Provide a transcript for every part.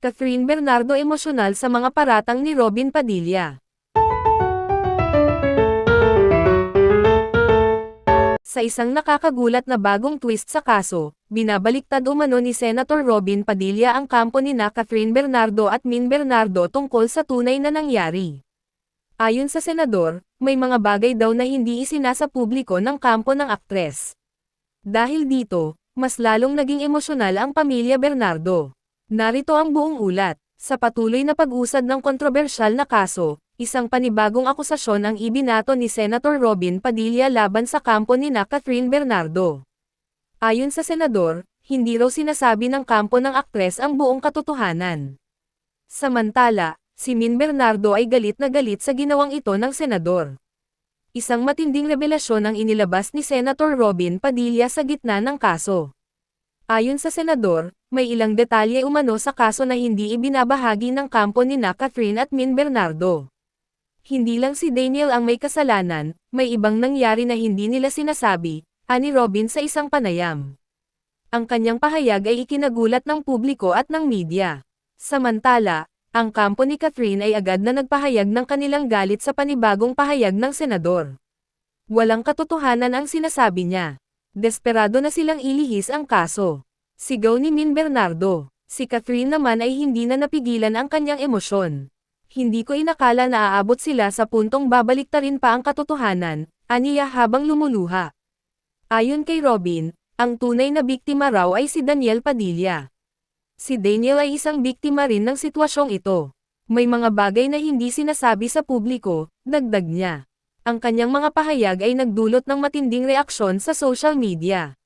Catherine Bernardo emosyonal sa mga paratang ni Robin Padilla. Sa isang nakakagulat na bagong twist sa kaso, binabaliktad umano ni Senator Robin Padilla ang kampo nina Catherine Bernardo at Min Bernardo tungkol sa tunay na nangyari. Ayon sa senador, may mga bagay daw na hindi isinasa publiko ng kampo ng aktres. Dahil dito, mas lalong naging emosyonal ang pamilya Bernardo. Narito ang buong ulat. Sa patuloy na pag-usad ng kontrobersyal na kaso, isang panibagong akusasyon ang ibinato ni Senator Robin Padilla laban sa kampo nina Catherine Bernardo. Ayon sa senador, hindi raw sinasabi ng kampo ng aktres ang buong katotohanan. Samantala, si Min Bernardo ay galit na galit sa ginawang ito ng senador. Isang matinding revelasyon ang inilabas ni Senator Robin Padilla sa gitna ng kaso. Ayon sa senador, may ilang detalye umano sa kaso na hindi ibinabahagi ng kampo nina Catherine at Min Bernardo. Hindi lang si Daniel ang may kasalanan, may ibang nangyari na hindi nila sinasabi, ani Robin sa isang panayam. Ang kanyang pahayag ay ikinagulat ng publiko at ng media. Samantala, ang kampo ni Catherine ay agad na nagpahayag ng kanilang galit sa panibagong pahayag ng senador. Walang katotohanan ang sinasabi niya. Desperado na silang ilihis ang kaso. Sigaw ni Min Bernardo. Si Catherine naman ay hindi na napigilan ang kanyang emosyon. Hindi ko inakala na aabot sila sa puntong babaliktarin pa ang katotohanan, aniya habang lumuluha. Ayon kay Robin, ang tunay na biktima raw ay si Daniel Padilla. Si Daniel ay isang biktima rin ng sitwasyong ito. May mga bagay na hindi sinasabi sa publiko, dagdag niya. Ang kanyang mga pahayag ay nagdulot ng matinding reaksyon sa social media.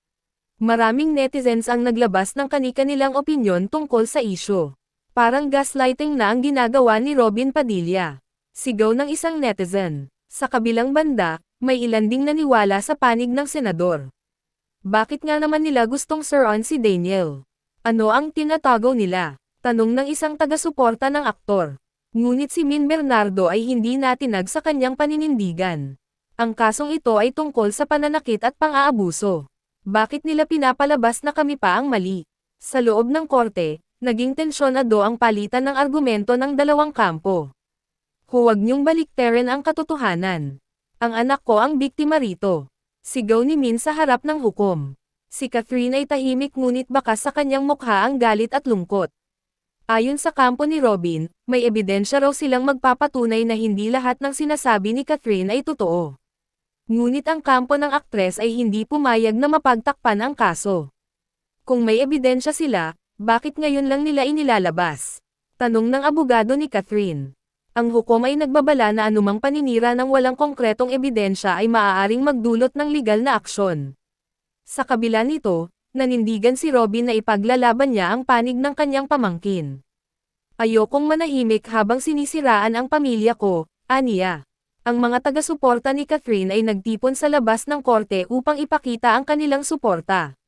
Maraming netizens ang naglabas ng kani-kanilang opinyon tungkol sa isyu. Parang gaslighting na ang ginagawa ni Robin Padilla. Sigaw ng isang netizen. Sa kabilang banda, may ilan ding naniwala sa panig ng senador. Bakit nga naman nila gustong suruan si Daniel? Ano ang tinatago nila? Tanong ng isang taga-suporta ng aktor. Ngunit si Min Bernardo ay hindi natinag sa kanyang paninindigan. Ang kasong ito ay tungkol sa pananakit at pang-aabuso. Bakit nila pinapalabas na kami pa ang mali? Sa loob ng korte, naging tensyonado ang palitan ng argumento ng dalawang kampo. Huwag niyong baliktarin ang katotohanan. Ang anak ko ang biktima rito. Sigaw ni Min sa harap ng hukom. Si Catherine ay tahimik ngunit bakas sa kanyang mukha ang galit at lungkot. Ayon sa kampo ni Robin, may ebidensya raw silang magpapatunay na hindi lahat ng sinasabi ni Catherine ay totoo. Ngunit ang kampo ng aktres ay hindi pumayag na mapagtakpan ang kaso. Kung may ebidensya sila, bakit ngayon lang nila inilalabas? Tanong ng abogado ni Catherine. Ang hukom ay nagbabala na anumang paninira ng walang konkretong ebidensya ay maaaring magdulot ng legal na aksyon. Sa kabila nito, nanindigan si Robin na ipaglalaban niya ang panig ng kanyang pamangkin. Ayokong manahimik habang sinisiraan ang pamilya ko, aniya. Ang mga taga-suporta ni Catherine ay nagtipon sa labas ng korte upang ipakita ang kanilang suporta.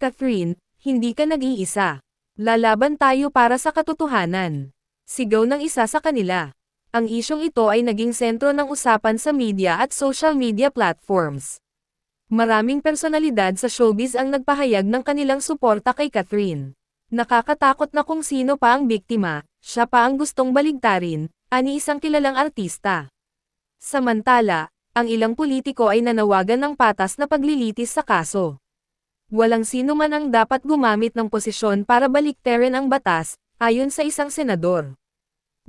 Catherine, hindi ka nag-iisa. Lalaban tayo para sa katotohanan. Sigaw ng isa sa kanila. Ang isyong ito ay naging sentro ng usapan sa media at social media platforms. Maraming personalidad sa showbiz ang nagpahayag ng kanilang suporta kay Catherine. Nakakatakot na kung sino pa ang biktima, siya pa ang gustong baligtarin, ani isang kilalang artista. Samantala, ang ilang politiko ay nanawagan ng patas na paglilitis sa kaso. Walang sino man ang dapat gumamit ng posisyon para baliktarin ang batas, ayon sa isang senador.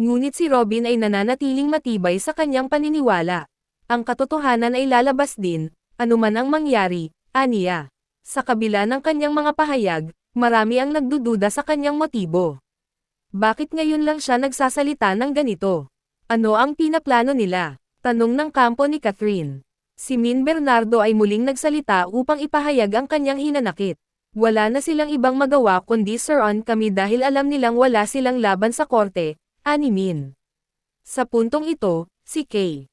Ngunit si Robin ay nananatiling matibay sa kanyang paniniwala. Ang katotohanan ay lalabas din, anuman ang mangyari, aniya. Sa kabila ng kanyang mga pahayag, marami ang nagdududa sa kanyang motibo. Bakit ngayon lang siya nagsasalita ng ganito? Ano ang pinaplano nila? Tanong ng kampo ni Catherine. Si Min Bernardo ay muling nagsalita upang ipahayag ang kanyang hinanakit. Wala na silang ibang magawa kundi suruan kami dahil alam nilang wala silang laban sa korte, ani Min. Sa puntong ito, si Kay.